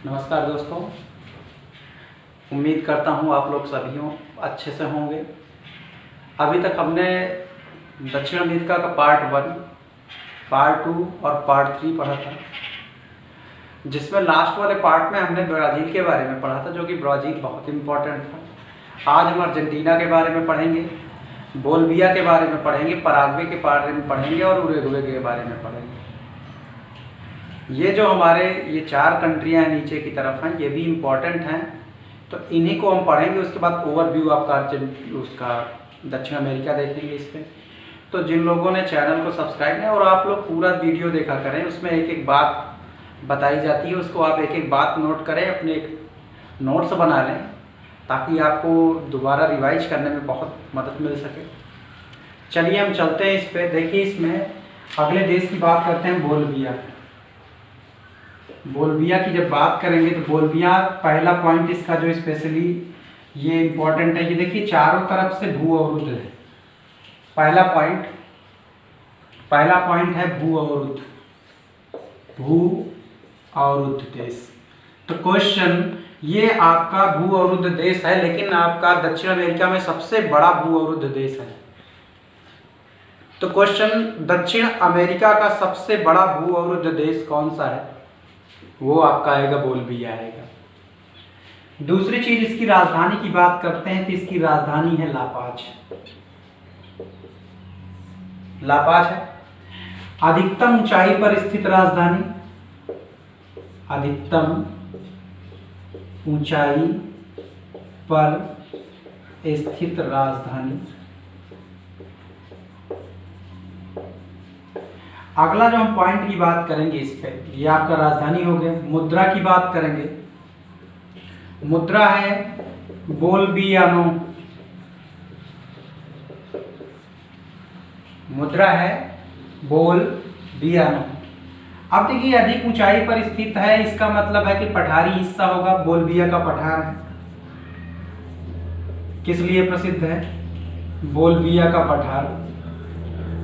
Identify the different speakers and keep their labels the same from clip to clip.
Speaker 1: नमस्कार दोस्तों, उम्मीद करता हूँ आप लोग सभी अच्छे से होंगे। अभी तक हमने दक्षिण अमेरिका का पार्ट 1, पार्ट 2 और पार्ट 3 पढ़ा था, जिसमें लास्ट वाले पार्ट में हमने ब्राज़ील के बारे में पढ़ा था, जो कि ब्राज़ील बहुत इम्पोर्टेंट था। आज हम अर्जेंटीना के बारे में पढ़ेंगे, बोलिविया के बारे में पढ़ेंगे, पराग्वे के बारे में पढ़ेंगे और उरुग्वे के बारे में पढ़ेंगे। ये जो हमारे ये 4 कंट्रियाँ नीचे की तरफ हैं, ये भी इम्पोर्टेंट हैं, तो इन्हीं को हम पढ़ेंगे। उसके बाद ओवरव्यू आपका उसका दक्षिण अमेरिका देखेंगे इस पर। तो जिन लोगों ने चैनल को सब्सक्राइब किया, और आप लोग पूरा वीडियो देखा करें, उसमें एक एक बात बताई जाती है, उसको आप एक एक बात नोट करें, अपने एक नोट्स बना लें, ताकि आपको दोबारा रिवाइज करने में बहुत मदद मिल सके। चलिए हम चलते हैं इस पर। देखिए, इसमें अगले देश की बात करते हैं, बोलिविया। बोलिविया की जब बात करेंगे तो बोलिविया, पहला पॉइंट इसका जो स्पेशली ये इम्पोर्टेंट है, ये देखिए चारों तरफ से भू अवरुद्ध है। पहला पॉइंट है भू अवरुद्ध देश। तो क्वेश्चन, ये आपका भू अवरुद्ध देश है, लेकिन आपका दक्षिण अमेरिका में सबसे बड़ा भू अवरुद्ध देश है। तो क्वेश्चन, दक्षिण अमेरिका का सबसे बड़ा भू अवरुद्ध देश कौन सा है? वो आपका आएगा बोलिविया आएगा। दूसरी चीज, इसकी राजधानी की बात करते हैं, तो इसकी राजधानी है लापाज है। अधिकतम ऊंचाई पर स्थित राजधानी, अधिकतम ऊंचाई पर स्थित राजधानी। अगला जो हम पॉइंट की बात करेंगे इस पे, ये आपका राजधानी हो गया। मुद्रा की बात करेंगे, मुद्रा है बोलिवियानो, मुद्रा है बोलिवियानो। अब देखिए, अधिक ऊंचाई पर स्थित है, इसका मतलब है कि पठारी हिस्सा होगा। बोलिविया का पठार है, किस लिए प्रसिद्ध है? बोलिविया का पठार।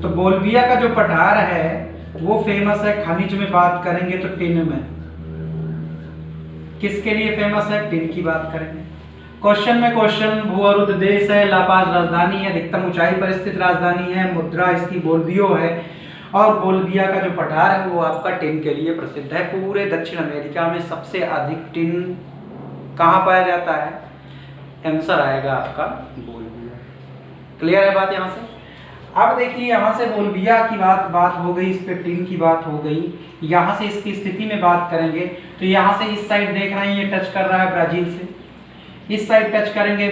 Speaker 1: तो बोलिविया का जो पठार है वो फेमस है, खनिज में बात करेंगे तो टिन में। किसके लिए फेमस है? टिन की बात करेंगे। क्वेश्चन, भू अवरुद्ध देश है, लापाज राजधानी है, अधिकतम ऊंचाई पर स्थित राजधानी है, मुद्रा इसकी बोलिवियो है, और बोलिविया का जो पठार है वो आपका टिन के लिए प्रसिद्ध है। पूरे दक्षिण अमेरिका में सबसे अधिक टिन कहाँ पाया जाता है? आंसर आएगा आपका बोलिविया। क्लियर है बात यहाँ से? अब देखिए, यहाँ से बोलिविया की बात हो गई, इस पे टिन की बात हो गई। यहाँ से इसकी स्थिति में बात करेंगे तो यहाँ से इस साइड देख रहे हैं, ये टच कर रहा है ब्राजील से, इस साइड टच करेंगे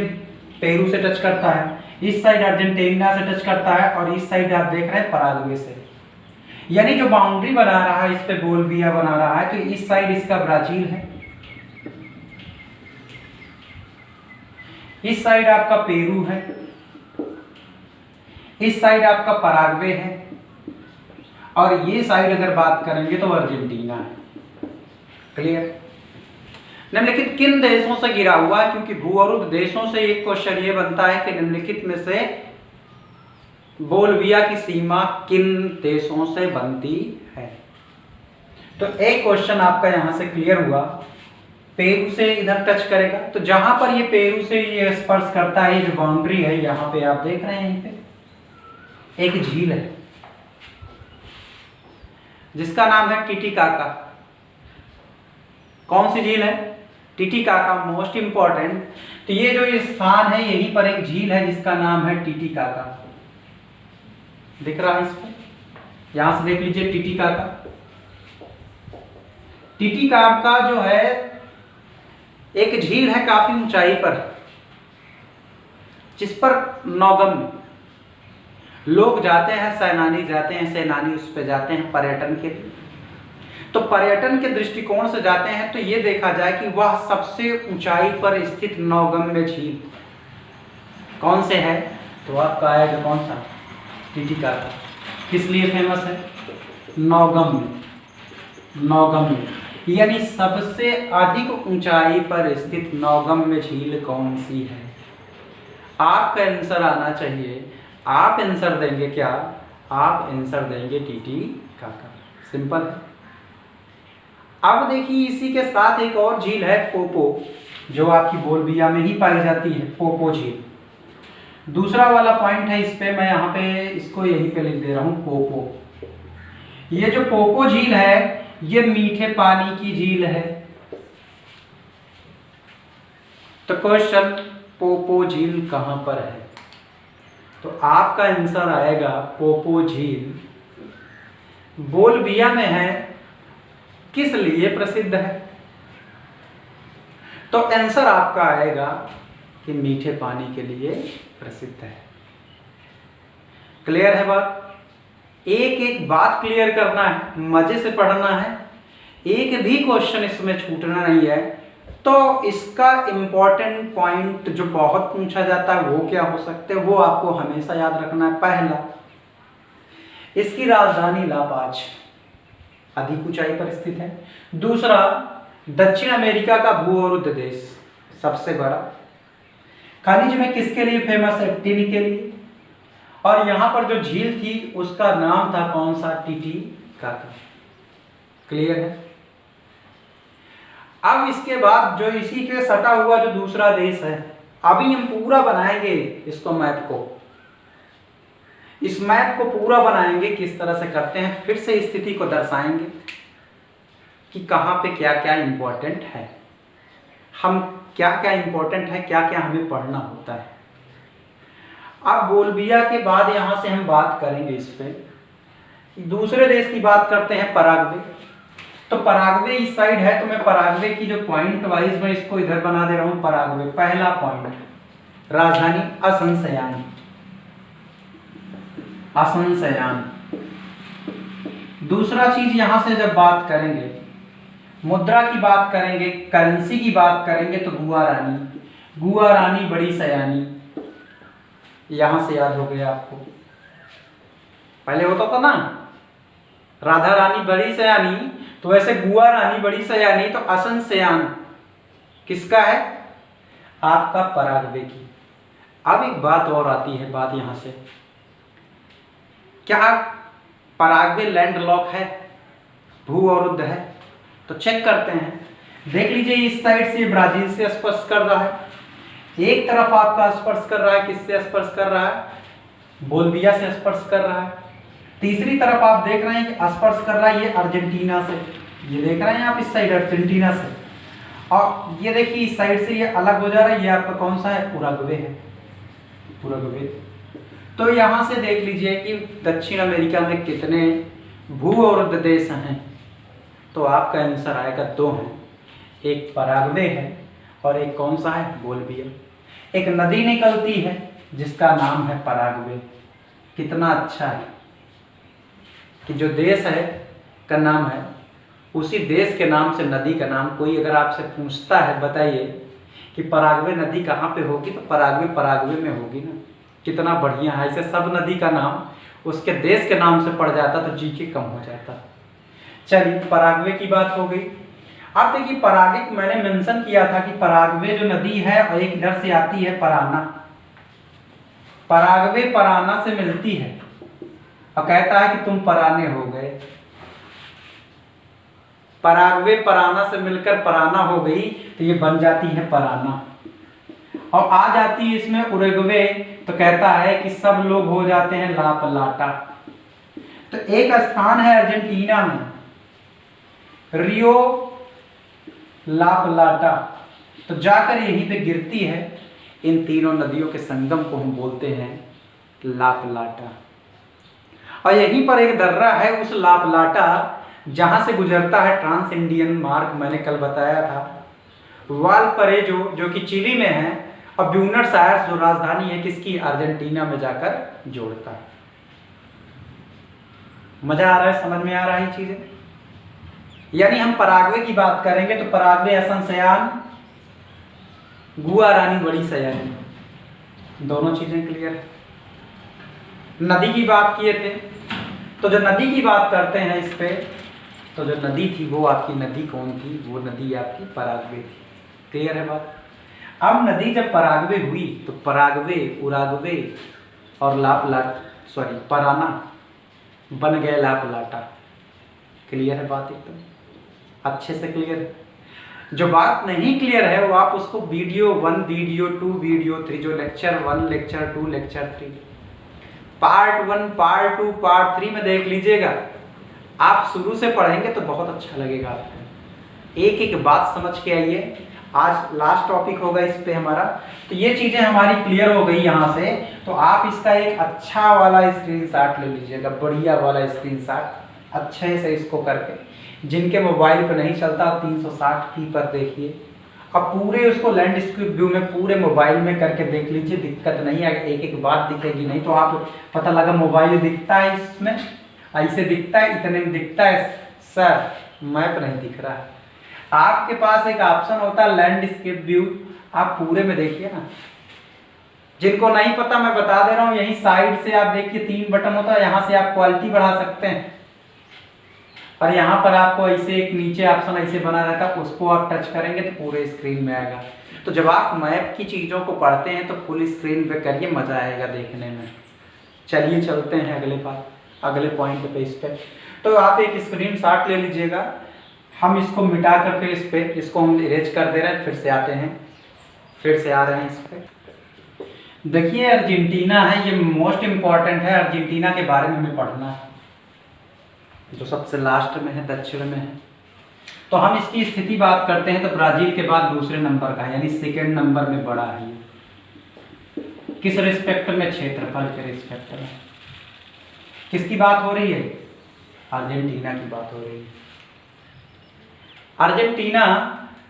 Speaker 1: पेरू से टच करता है, इस साइड अर्जेंटीना से टच करता है, और इस साइड आप देख रहे हैं पराग्वे से। यानी जो बाउंड्री बना रहा है इस पे बोलिविया बना रहा है, तो इस साइड इसका ब्राजील है, इस साइड आपका पेरू है, इस साइड आपका पराग्वे है, और ये साइड अगर बात करेंगे तो अर्जेंटीना है। क्लियर? निम्नलिखित किन देशों से घिरा हुआ है? क्योंकि भू अवरुद्ध देशों से एक क्वेश्चन ये बनता है कि निम्नलिखित में से बोलिविया की सीमा किन देशों से बनती है? तो एक क्वेश्चन आपका यहां से क्लियर हुआ, पेरू से इधर टच करेगा, तो जहां पर ये पेरू से ये स्पर्श करता है, जो बाउंड्री है, यहां पे आप देख रहे हैं, यहीं पे एक झील है जिसका नाम है टिटिकाका। कौन सी झील है? Titicaca, most important. तो ये जो ये स्थान है, यहीं पर एक झील है जिसका नाम है टिटिकाका। दिख रहा है इसको? यहां से देख लीजिए टिटिकाका। टिटिकाका जो है एक झील है काफी ऊंचाई पर, जिस पर नौगम्य लोग जाते हैं, सेनानी उस पे जाते हैं पर्यटन के लिए। तो पर्यटन के दृष्टिकोण से जाते हैं तो ये देखा जाए कि वह सबसे ऊंचाई पर स्थित नौगम्य झील कौन से है? तो आपका आएगा कौन सा? टिटिकाका। किस लिए फेमस है? नौगम्य, यानी सबसे अधिक ऊंचाई पर स्थित नौगम्य झील कौन सी है? आपका आंसर आना चाहिए, आप आंसर देंगे क्या? आप आंसर देंगे टिटिकाका। सिंपल है। अब देखिए इसी के साथ एक और झील है पोपो, जो आपकी बोलबिया में ही पाई जाती है, पोपो झील। दूसरा वाला पॉइंट है, इस पे मैं यहाँ पे इसको यहीं पे लिख दे रहा हूँ, पोपो। ये जो पोपो झील है ये मीठे पानी की झील है। तो क्वेश्चन, पोपो झील कहाँ पर है? तो आपका आंसर आएगा पोपो झील बोलबिया में है। किस लिए प्रसिद्ध है? तो आंसर आपका आएगा कि मीठे पानी के लिए प्रसिद्ध है। क्लियर है बात? एक एक बात क्लियर करना है, मजे से पढ़ना है, एक भी क्वेश्चन इसमें छूटना नहीं है। तो इसका इंपॉर्टेंट पॉइंट जो बहुत पूछा जाता है वो क्या हो सकते हैं, वो आपको हमेशा याद रखना है। पहला, इसकी राजधानी ला पाज अधिक ऊंचाई पर स्थित है। दूसरा, दक्षिण अमेरिका का भू अवरुद्ध देश, सबसे बड़ा। खनिज में किसके लिए फेमस है? टिन के लिए। और यहां पर जो झील थी उसका नाम था कौन सा? टिटिकाका। क्लियर है? अब इसके बाद जो इसी के सटा हुआ जो दूसरा देश है, अभी हम पूरा बनाएंगे इसको, मैप को, इस मैप को पूरा बनाएंगे, किस तरह से करते हैं, फिर से स्थिति को दर्शाएंगे कि कहाँ पे क्या क्या इंपॉर्टेंट है, हम क्या क्या इंपॉर्टेंट है, क्या क्या हमें पढ़ना होता है। अब बोलबिया के बाद यहाँ से हम बात करेंगे इस पे, दूसरे देश की बात करते हैं, पराग्वे। तो पराग्वे इस साइड है, तो मैं पराग्वे की जो पॉइंट वाइज मैं इसको इधर बना दे रहा हूँ। पराग्वे पहला पॉइंट, राजधानी असनसयान। असनसयान। दूसरा चीज यहां से जब बात करेंगे, मुद्रा की बात करेंगे, करेंसी की बात करेंगे, तो गुआरानी। गुआरानी बड़ी सयानी, यहां से याद हो गया आपको। पहले होता था ना राधा रानी बड़ी सयानी, तो वैसे गुआरानी बड़ी सयानी, तो असनसयान किसका है? आपका पराग्वे की। अब एक बात और आती है, बात यहां से, क्या पराग्वे लैंडलॉक है, भू अवरुद्ध है? तो चेक करते हैं। देख लीजिए इस साइड से ब्राजील से स्पर्श कर रहा है, एक तरफ आपका स्पर्श कर रहा है, किससे स्पर्श कर रहा है? बोलबिया से स्पर्श कर रहा है। तीसरी तरफ आप देख रहे हैं कि स्पर्श कर रहा है ये अर्जेंटीना से, ये देख रहे हैं आप इस साइड अर्जेंटीना से, और ये देखिए इस साइड से ये अलग हो जा रहा है, ये आपका कौन सा है? उरुग्वे है, उरुग्वे। तो यहां से देख लीजिए कि दक्षिण अमेरिका में कितने भू अवरुद्ध देश हैं। तो आपका आंसर आएगा 2 हैं, एक पराग्वे है और एक कौन सा है? बोलबिया। एक नदी निकलती है जिसका नाम है पराग्वे। कितना अच्छा है कि जो देश है का नाम है, उसी देश के नाम से नदी का नाम। कोई अगर आपसे पूछता है बताइए कि पराग्वे नदी कहाँ पे होगी, तो पराग्वे पराग्वे में होगी ना। कितना बढ़िया है, ऐसे सब नदी का नाम उसके देश के नाम से पड़ जाता तो जीके कम हो जाता। चलिए पराग्वे की बात हो गई। अब देखिए पराग्वे मैंने मेंशन किया था कि पराग्वे जो नदी है और एक इधर से आती है पराना, पराग्वे पराना से मिलती है और कहता है कि तुम पराने हो गए। पराग्वे पराना से मिलकर पराना हो गई, तो ये बन जाती है पराना, और आ जाती है इसमें उरुग्वे, तो कहता है कि सब लोग हो जाते हैं ला प्लाटा। तो एक स्थान है अर्जेंटीना में, रियो ला प्लाटा, तो जाकर यहीं पे गिरती है। इन तीनों नदियों के संगम को हम बोलते हैं ला प्लाटा। और यहीं पर एक दर्रा है उस ला प्लाटा जहां से गुजरता है ट्रांस इंडियन मार्ग, मैंने कल बताया था। वालपरेजो जो कि चिली में है, और ब्यूनस आयर्स जो राजधानी है किसकी? अर्जेंटीना में जाकर जोड़ता है। मजा आ रहा है, समझ में आ रहा है ये चीजें? यानी हम पराग्वे की बात करेंगे तो पराग्वे असनसयान, गुआरानी बड़ी सयानी, दोनों चीजें क्लियर है। नदी की बात किए थे, तो जो नदी की बात करते हैं इस पे, तो जो नदी थी वो आपकी नदी कौन थी? वो नदी आपकी पराग्वे थी। क्लियर है बात? अब नदी जब पराग्वे हुई तो पराग्वे, उरुग्वे और पराना बन गए ला प्लाटा। क्लियर है बात एकदम? अच्छे से क्लियर है? जो बात नहीं क्लियर है वो आप उसको वीडियो 1, वीडियो 2, वीडियो 3, जो lecture 1, lecture 2, lecture 3, part 1, part 2, part 3 में देख लीजिएगा। आप शुरू से पढ़ेंगे तो बहुत अच्छा लगेगा आपको। एक एक बात समझ के आइए। आज लास्ट टॉपिक होगा इस पे हमारा। तो ये चीज़ें हमारी क्लियर हो गई यहाँ से। तो आप इसका एक अच्छा वाला स्क्रीनशॉट ले लीजिएगा, बढ़िया वाला स्क्रीनशॉट, अच्छे से इसको करके। जिनके मोबाइल पे नहीं चलता 360p पर देखिए। अब पूरे उसको लैंडस्केप व्यू में पूरे मोबाइल में करके देख लीजिए, दिक्कत नहीं है। एक एक बात दिखेगी नहीं तो आप पता लगा मोबाइल दिखता है इसमें ऐसे दिखता है, इतने में दिखता है सर, मैप नहीं दिख रहा है। आपके पास एक ऑप्शन होता है लैंडस्केप व्यू, आप पूरे में देखिए ना। जिनको नहीं पता मैं बता दे रहा हूँ, यही साइड से आप देखिए 3 बटन होता है, यहाँ से आप क्वालिटी बढ़ा सकते हैं और यहाँ पर आपको ऐसे एक नीचे ऑप्शन ऐसे बना रहता है, उसको आप टच करेंगे तो पूरे स्क्रीन में आएगा। तो जब आप मैप की चीज़ों को पढ़ते हैं तो फुल स्क्रीन पे करिए, मज़ा आएगा देखने में। चलिए चलते हैं अगले पॉइंट पे। इस पर तो आप एक स्क्रीनशॉट ले लीजिएगा। हम इसको मिटा करके इसको हम इरेज कर दे रहे हैं। फिर से आ रहे हैं इस पर। देखिए अर्जेंटीना है, ये मोस्ट इम्पॉर्टेंट है। अर्जेंटीना के बारे में हमें पढ़ना है, जो सबसे लास्ट में है, दक्षिण में है। तो हम इसकी स्थिति बात करते हैं तो ब्राजील के बाद दूसरे नंबर का है, यानी सेकेंड नंबर में बड़ा है। किस रिस्पेक्ट में? क्षेत्रफल के रिस्पेक्ट में। किसकी बात हो रही है? अर्जेंटीना की बात हो रही है। अर्जेंटीना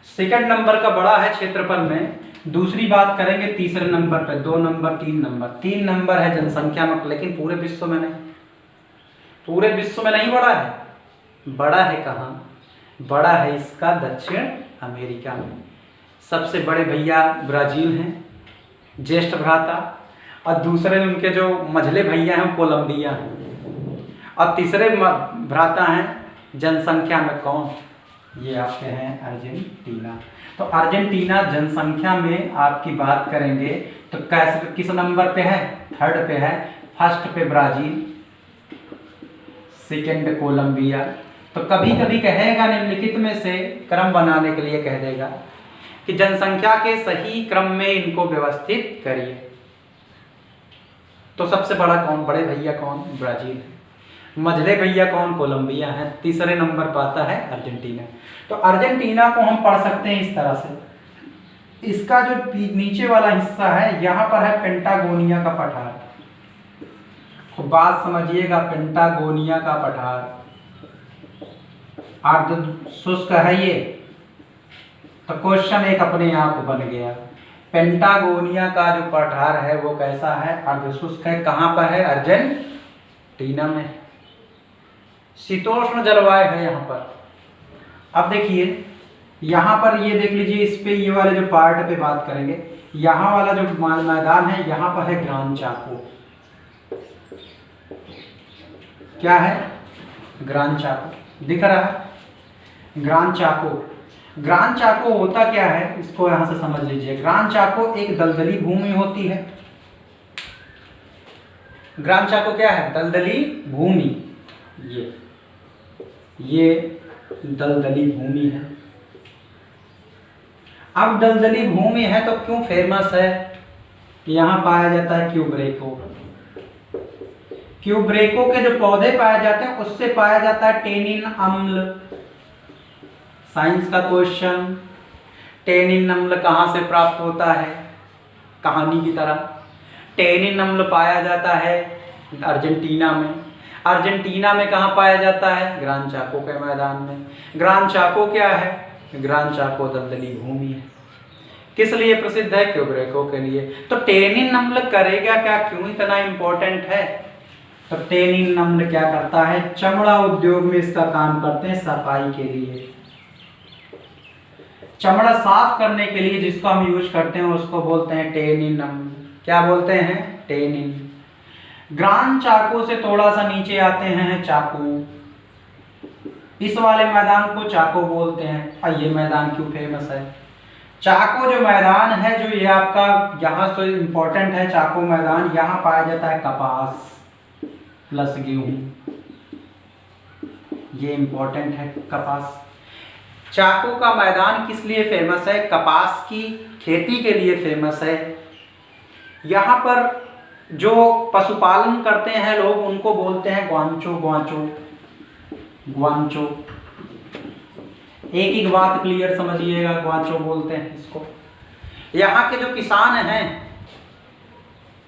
Speaker 1: सेकंड नंबर का बड़ा है क्षेत्रफल में। दूसरी बात करेंगे तीसरे नंबर पे, 2 नंबर, 3 नंबर है जनसंख्या में, लेकिन पूरे विश्व में नहीं। पूरे विश्व में नहीं बड़ा है। बड़ा है कहाँ? बड़ा है इसका दक्षिण अमेरिका में। सबसे बड़े भैया ब्राजील हैं, ज्येष्ठ भ्राता, और दूसरे उनके जो मझले भैया हैं कोलंबिया हैं, और तीसरे भ्राता हैं जनसंख्या में कौन? ये आपके हैं अर्जेंटीना। तो अर्जेंटीना जनसंख्या में आपकी बात करेंगे तो कैसे, किस नंबर पे है? 3rd पे है। फर्स्ट पे ब्राजील, सेकंड कोलंबिया। तो कभी कभी कहेगा निम्नलिखित में से क्रम बनाने के लिए कह देगा कि जनसंख्या के सही क्रम में इनको व्यवस्थित करिए। तो सबसे बड़ा कौन? बड़े भैया कौन? ब्राजील है। मझले भैया कौन? कोलंबिया है। तीसरे नंबर पाता है अर्जेंटीना। तो अर्जेंटीना को हम पढ़ सकते हैं इस तरह से। इसका जो नीचे वाला हिस्सा है, यहाँ पर है पेंटागोनिया का पठार। तो बात समझिएगा, पेंटागोनिया का पठार अर्ध शुष्क है ये। तो क्वेश्चन एक अपने आप बन गया, पेंटागोनिया का जो पठार है वो कैसा है? अर्ध शुष्क है। कहाँ पर है? अर्जेंटीना में। शीतोष्ण जलवायु है यहाँ पर। अब देखिए यहाँ पर ये देख लीजिए, इस पे ये वाले जो पार्ट पे बात करेंगे, यहाँ वाला जो मैदान है, यहाँ पर है ग्रान चाको। क्या है? ग्रान चाको दिख रहा है। ग्रान चाको होता क्या है, इसको यहाँ से समझ लीजिए। ग्रान चाको एक दलदली भूमि होती है। ग्रान चाको क्या है? दलदली भूमि। ये दलदली भूमि है। अब दलदली भूमि है तो क्यों फेमस है? यहाँ पाया जाता है क्यूब्रेको। क्यूब्रेको के जो पौधे पाए जाते हैं उससे पाया जाता है टेनिन अम्ल। साइंस का क्वेश्चन, टेनिन अम्ल कहाँ से प्राप्त होता है? कहानी की तरह टेनिन अम्ल पाया जाता है अर्जेंटीना में। अर्जेंटीना में कहाँ पाया जाता है? ग्रान चाको के मैदान में। ग्रान चाको क्या है? ग्रान चाको दलदली भूमि है। किस लिए प्रसिद्ध है? क्यूब्रेको के लिए। तो टेनिन अम्ल करेगा क्या? क्यों इतना इम्पोर्टेंट है? तो टेनिन अम्ल क्या करता है? चमड़ा उद्योग में इसका काम करते हैं, सफाई के लिए। चमड़ा साफ करने के लिए जिसको हम यूज करते हैं उसको बोलते हैं टेनिन अम्ल। क्या बोलते हैं? टेनिन। ग्रान चाको से थोड़ा सा नीचे आते हैं चाकू। इस वाले मैदान को चाको बोलते हैं। और ये मैदान क्यों फेमस है? चाको जो मैदान है, जो ये आपका यहाँ से इम्पोर्टेंट है, चाको मैदान, यहाँ पाया जाता है कपास प्लस गेहूं। ये इम्पोर्टेंट है कपास। चाको का मैदान किस लिए फेमस है? कपास की खेती के लिए फेमस है। यहाँ पर जो पशुपालन करते हैं लोग उनको बोलते हैं ग्वांचो, ग्वांचो, ग्वांचो। एक एक बात क्लियर समझिएगा, ग्वांचो बोलते हैं इसको। यहाँ के जो किसान हैं,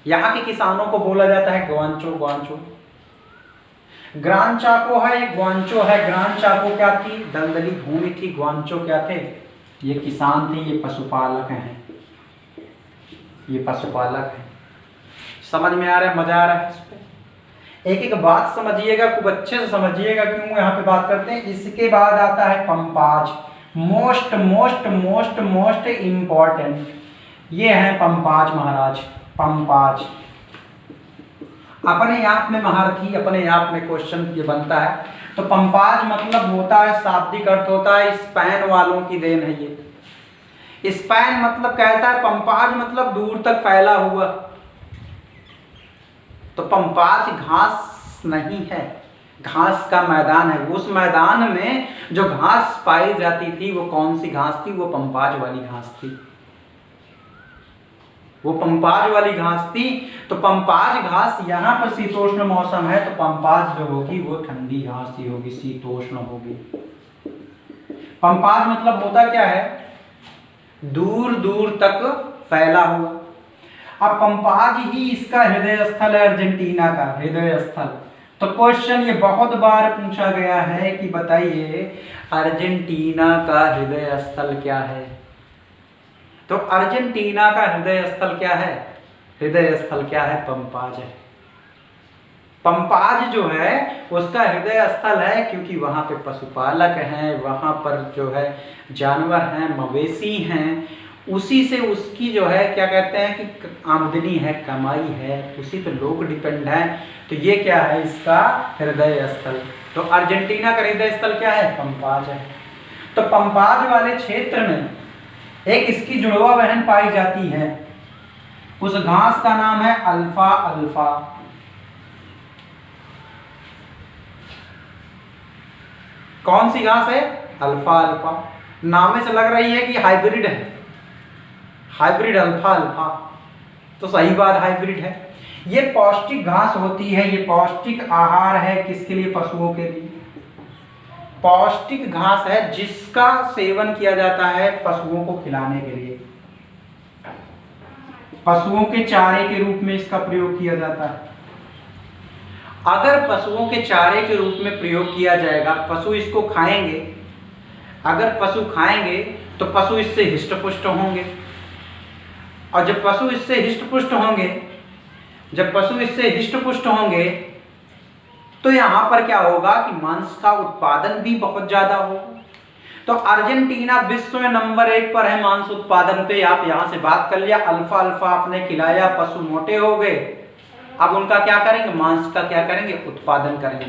Speaker 1: यहाँ के किसानों को बोला जाता है ग्वांचो, ग्वांचो। ग्रान चाको है, ग्वांचो है। ग्रान चाको क्या थी? दलदली भूमि थी। ग्वांचो क्या थे? ये किसान थे, ये पशुपालक हैं, ये पशुपालक हैं। समझ में आ रहा है? मजा आ रहा है इस पे? एक एक बात समझिएगा, खूब अच्छे से समझिएगा क्यों यहाँ पे बात करते हैं। इसके बाद आता है pampas, most most most most important. ये है पंपाज महाराज, पंपाज। अपने आप में महारथी, अपने आप में क्वेश्चन ये बनता है। तो पंपाज मतलब होता है, शाब्दिक अर्थ होता है स्पैन वालों की देन है ये। स्पैन मतलब कहता है, पंपाज मतलब दूर तक फैला हुआ। तो पंपाज घास नहीं है, घास का मैदान है। उस मैदान में जो घास पाई जाती थी वो कौन सी घास थी? वो पंपाज वाली घास थी, वो पंपाज वाली घास थी। तो पंपाज घास, यहाँ पर शीतोष्ण मौसम है तो पंपाज जो होगी वो ठंडी घास ही होगी, शीतोष्ण होगी। पंपाज मतलब होता क्या है? दूर दूर तक फैला हुआ। अब पंपाज ही इसका हृदय स्थल है, अर्जेंटीना का हृदय स्थल। तो क्वेश्चन ये बहुत बार पूछा गया है कि बताइए अर्जेंटीना का हृदय स्थल क्या है? तो अर्जेंटीना का हृदय स्थल क्या है? हृदय स्थल क्या है? पंपाज है। पंपाज जो है उसका हृदय स्थल है क्योंकि वहाँ पे पशुपालक हैं, वहाँ पर जो है जानवर हैं, मवेशी हैं, उसी से उसकी जो है क्या कहते हैं कि आमदनी है, कमाई है, उसी पे लोग डिपेंड हैं। तो ये क्या है? इसका हृदय स्थल। तो अर्जेंटीना का हृदय स्थल क्या है? पंपाज है। तो पंपाज वाले क्षेत्र में एक इसकी जुड़वा बहन पाई जाती है, उस घास का नाम है अल्फा अल्फा। कौन सी घास है? Alpha alpha. नाम से लग रही है कि हाइब्रिड है, हाइब्रिड अल्फा अल्फा। तो सही बात, हाइब्रिड है। ये पौष्टिक घास होती है, ये पौष्टिक आहार है किसके लिए? पशुओं के लिए। पौष्टिक घास है जिसका सेवन किया जाता है पशुओं को खिलाने के लिए, पशुओं के चारे के रूप में इसका प्रयोग किया जाता है। अगर पशुओं के चारे के रूप में प्रयोग किया जाएगा, पशु इसको खाएंगे, अगर पशु खाएंगे तो पशु इससे हिष्ट-पुष्ट होंगे, और जब पशु इससे हिष्ट-पुष्ट होंगे, जब पशु इससे हिष्ट-पुष्ट होंगे तो यहाँ पर क्या होगा कि मांस का उत्पादन भी बहुत ज़्यादा होगा। तो अर्जेंटीना विश्व में नंबर 1 पर है मांस उत्पादन पे। आप यहाँ से बात कर लिया, अल्फा अल्फा आपने खिलाया, पशु मोटे हो गए, अब उनका क्या करेंगे? मांस का क्या करेंगे? उत्पादन करेंगे।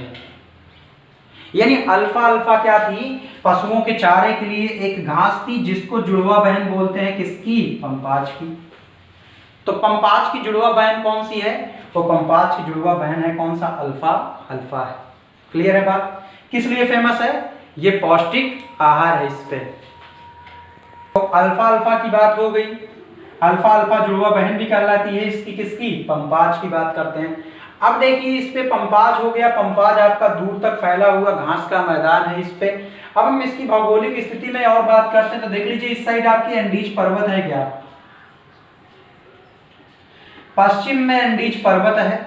Speaker 1: यानी अल्फा अल्फा क्या थी? पशुओं के चारे के लिए एक घास थी जिसको जुड़वा बहन बोलते हैं, किसकी? पंपाज की। तो पंपाज की जुड़वा बहन कौन सी है? तो पंपाज की जुड़वा बहन है कौन सा? अल्फा अल्फा है। क्लियर है बात? किस लिए फेमस है? ये पौष्टिक आहार है इस पे। तो अल्फा अल्फा की बात हो गई। अल्फा अल्फा जुड़वा बहन भी कहलाती है इसकी, किसकी? पंपाज की बात करते हैं। अब देखिए इस पे पंपाज हो गया, पंपाज आपका दूर तक फैला हुआ घास का मैदान है इस पे। अब हम इसकी भौगोलिक स्थिति में और बात करते हैं तो देख लीजिए इस साइड आपकी एंडीज पर्वत है क्या? पश्चिम में एंडीज पर्वत है,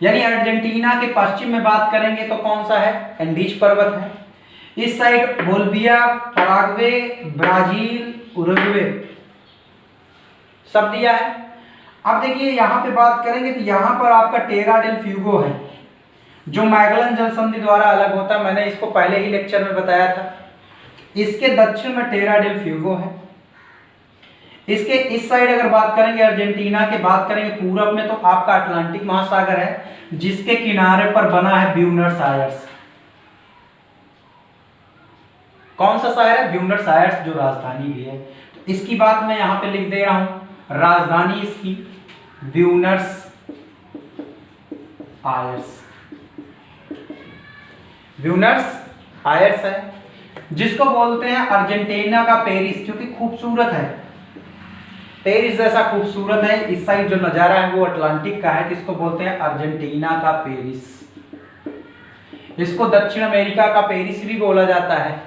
Speaker 1: यानी अर्जेंटीना के पश्चिम में बात करेंगे तो कौन सा है? एंडीज पर्वत है। इस side Bolivia, Paraguay, Brazil, Uruguay सब दिया है। अब देखिए यहाँ पे बात करेंगे तो यहाँ पर आपका टेरा डेल फ्यूगो है जो मैगलन जल संधि द्वारा अलग होता है। मैंने इसको पहले ही लेक्चर में बताया था। इसके दक्षिण में टेरा डेल फ्यूगो है। इसके इस साइड अगर बात करेंगे अर्जेंटीना के, बात करेंगे पूरब में तो आपका अटलांटिक महासागर है जिसके किनारे पर बना है ब्यूनस आयर्स। कौन सा शहर है? ब्यूनस आयर्स, जो राजधानी भी है। तो इसकी बात मैं यहाँ पे लिख दे रहा हूँ, राजधानी इसकी ब्यूनस आयर्स, ब्यूनस आयर्स है। जिसको बोलते हैं अर्जेंटीना का पेरिस, क्योंकि खूबसूरत है, पेरिस जैसा खूबसूरत है। इस साइड जो नज़ारा है वो अटलांटिक का है, जिसको बोलते हैं अर्जेंटीना का पेरिस। इसको दक्षिण अमेरिका का पेरिस भी बोला जाता है।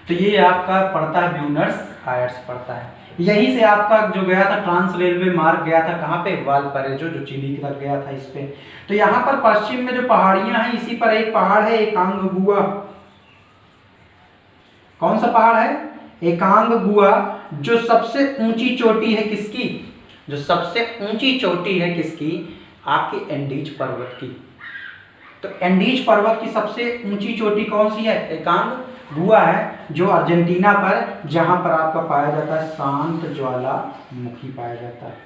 Speaker 1: तो ये आपका पड़ता है ब्यूनस आयर्स पड़ता है। यहीं से आपका जो गया था ट्रांस रेलवे मार्ग गया था कहाँ पे, वालपरेजो, जो चिली तक गया था इस पे। तो यहाँ पर पश्चिम में जो पहाड़ियां हैं, इसी पर एक पहाड़ है एकांगुआ। कौन सा पहाड़ है, एकांगुआ, जो सबसे ऊंची चोटी है किसकी, जो सबसे ऊंची चोटी है किसकी, आपकी एंडीज पर्वत की। तो एंडीज पर्वत की सबसे ऊंची चोटी कौन सी है, एकांगुआ है, जो अर्जेंटीना पर, जहां पर आपका पाया जाता है शांत ज्वालामुखी पाया जाता है,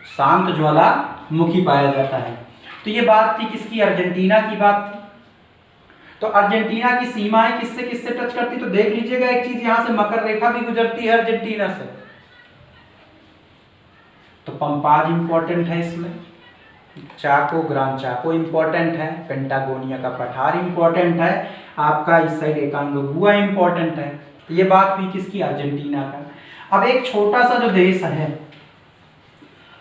Speaker 1: शांत ज्वालामुखी पाया जाता है। तो ये बात थी किसकी, अर्जेंटीना की बात थी। तो अर्जेंटीना की सीमाएं किससे किससे टच करती, तो देख लीजिएगा एक चीज, यहां से मकर रेखा भी गुजरती है अर्जेंटीना से। तो पंपाज इंपॉर्टेंट है इसमें, चाको, ग्रान चाको इंपॉर्टेंट है, पेंटागोनिया का पठार इंपॉर्टेंट है, आपका इस साइड एकांगुआ इंपॉर्टेंट है। तो ये बात हुई किसकी, अर्जेंटीना का। अब एक छोटा सा जो देश है,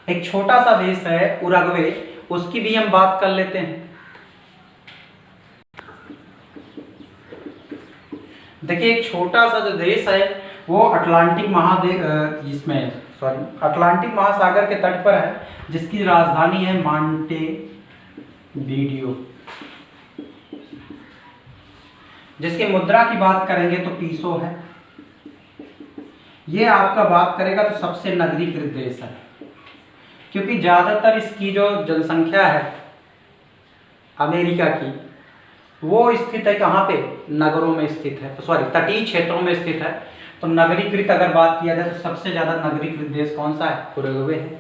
Speaker 1: एक छोटा सा देश है उरुग्वे, उसकी भी हम बात कर लेते हैं। देखिए एक छोटा सा जो देश है वो अटलांटिक अटलांटिक महासागर के तट पर है, जिसकी राजधानी है मॉन्टेविडियो। जिसकी मुद्रा की बात करेंगे तो पीसो है। ये आपका बात करेगा तो सबसे नगरीकृत देश है, क्योंकि ज्यादातर इसकी जो जनसंख्या है अमेरिका की, वो स्थित है कहाँ पे, नगरों में स्थित है, सॉरी तटीय क्षेत्रों में स्थित है। तो नगरीकृत अगर बात किया जाए तो सबसे ज्यादा नगरीकृत देश कौन सा है, उरुग्वे है।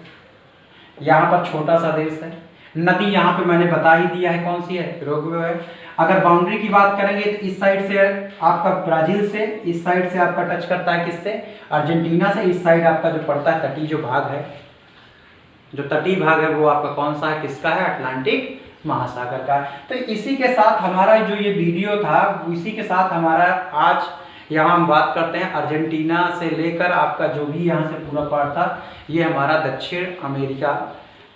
Speaker 1: यहाँ पर छोटा सा देश है, नदी यहाँ पे मैंने बता ही दिया है कौन सी है, उरुग्वे है। अगर बाउंड्री की बात करेंगे तो इस साइड से आपका ब्राजील से, इस साइड से आपका टच करता है किससे, अर्जेंटीना से। इस साइड आपका जो पड़ता है तटीय जो भाग है, जो तटीय भाग है वो आपका कौन सा है, किसका है, अटलांटिक महासागर का। तो इसी के साथ हमारा जो ये वीडियो था, इसी के साथ हमारा आज यहाँ हम बात करते हैं अर्जेंटीना से लेकर आपका जो भी यहाँ से पूरा पार्ट था, ये हमारा दक्षिण अमेरिका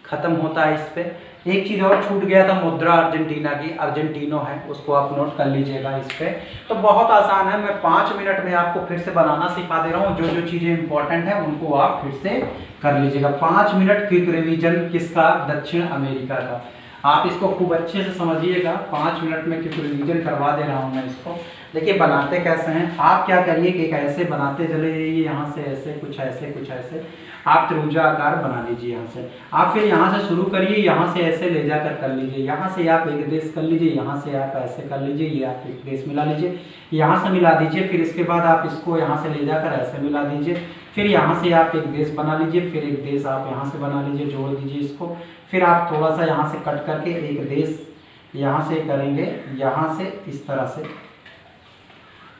Speaker 1: खत्म होता है। इस पे एक चीज़ और छूट गया था, मुद्रा अर्जेंटीना की, अर्जेंटीनो है, उसको आप नोट कर लीजिएगा इस पे। तो बहुत आसान है, मैं 5 मिनट में आपको फिर से बनाना सिखा दे रहा हूँ। जो जो चीज़ें इंपॉर्टेंट है उनको आप फिर से कर लीजिएगा। 5 मिनट क्विक रिवीजन किसका, दक्षिण अमेरिका का। आप इसको खूब अच्छे से समझिएगा, 5 मिनट में क्विक रिवीजन करवा दे रहा हूँ मैं इसको। देखिए बनाते कैसे हैं, आप क्या करिए कि एक ऐसे बनाते चले जाइए, यहाँ से ऐसे, कुछ ऐसे कुछ ऐसे, आप त्रिभुजा आकार बना लीजिए यहाँ से। आप फिर यहाँ से शुरू करिए, यहाँ से ऐसे ले जाकर कर लीजिए, यहाँ से आप एक देश कर लीजिए, यहाँ से आप ऐसे कर लीजिए, ये आप एक देश मिला लीजिए, यहाँ से मिला दीजिए, फिर इसके बाद आप इसको यहाँ से ले जाकर ऐसे मिला दीजिए, फिर यहाँ से आप एक देश बना लीजिए, फिर एक देश आप यहाँ से बना लीजिए, जोड़ दीजिए इसको, फिर आप थोड़ा सा यहाँ से कट करके एक देश यहाँ से करेंगे, यहाँ से इस तरह से,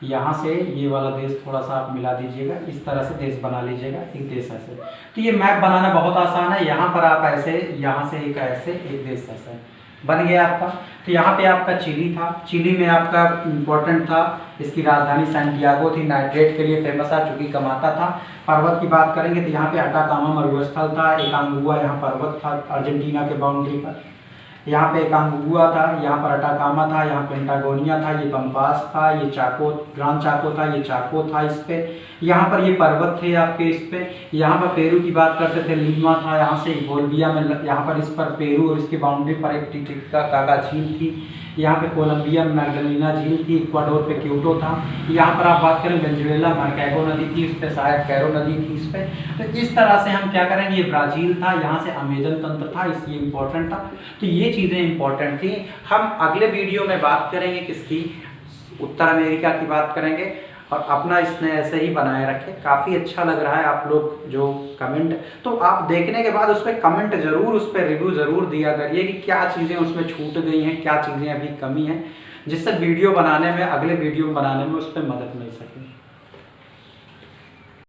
Speaker 1: यहाँ से ये वाला देश थोड़ा सा आप मिला दीजिएगा, इस तरह से देश बना लीजिएगा, एक देश ऐसे। तो ये मैप बनाना बहुत आसान है, यहाँ पर आप ऐसे, यहाँ से एक ऐसे, एक देश ऐसे बन गया आपका। तो यहाँ पे आपका चिली था, चिली में आपका इम्पोर्टेंट था, इसकी राजधानी सैंटियागो थी, नाइट्रेट के लिए फेमस था, चूँकि कमाता था। पर्वत की बात करेंगे तो यहाँ पे अटाकामा मरुस्थल था, एकांगुआ यहाँ पर्वत था अर्जेंटीना के बाउंड्री पर, यहाँ पे एकांगुआ था, यहाँ पर अटाकामा था, यहाँ पेंटागोनिया था, ये पंपास था, ये चाको, ग्रान चाको था, ये चाको था इस पे, यहाँ पर ये पर्वत थे आपके इस पे। यहाँ पर पेरू की बात करते थे, लीमा था, यहाँ से बोलिविया में, यहाँ पर इस पर पेरू और इसकी बाउंड्री पर एक टिटिकाका झील थी, यहाँ पे कोलंबिया में मैग्डलिना झील थी, इक्वाडोर पे क्यूटो था, यहाँ पर आप बात करें वेनेजुएला मार्कैगो नदी थी, इस पे शायद कैरो नदी थी इस पे। तो इस तरह से हम क्या करेंगे, ये ब्राज़ील था, यहाँ से अमेजन तंत्र था, इसलिए इम्पोर्टेंट था। तो ये चीज़ें इंपॉर्टेंट थी। हम अगले वीडियो में बात करेंगे किसकी, उत्तर अमेरिका की बात करेंगे। और अपना इसने ऐसे ही बनाए रखे, काफ़ी अच्छा लग रहा है आप लोग जो कमेंट, तो आप देखने के बाद उस पर कमेंट ज़रूर, उस पर रिव्यू ज़रूर दिया करिए कि क्या चीज़ें उसमें छूट गई हैं, क्या चीज़ें अभी कमी हैं, जिससे वीडियो बनाने में, अगले वीडियो बनाने में उस पर मदद मिल सके।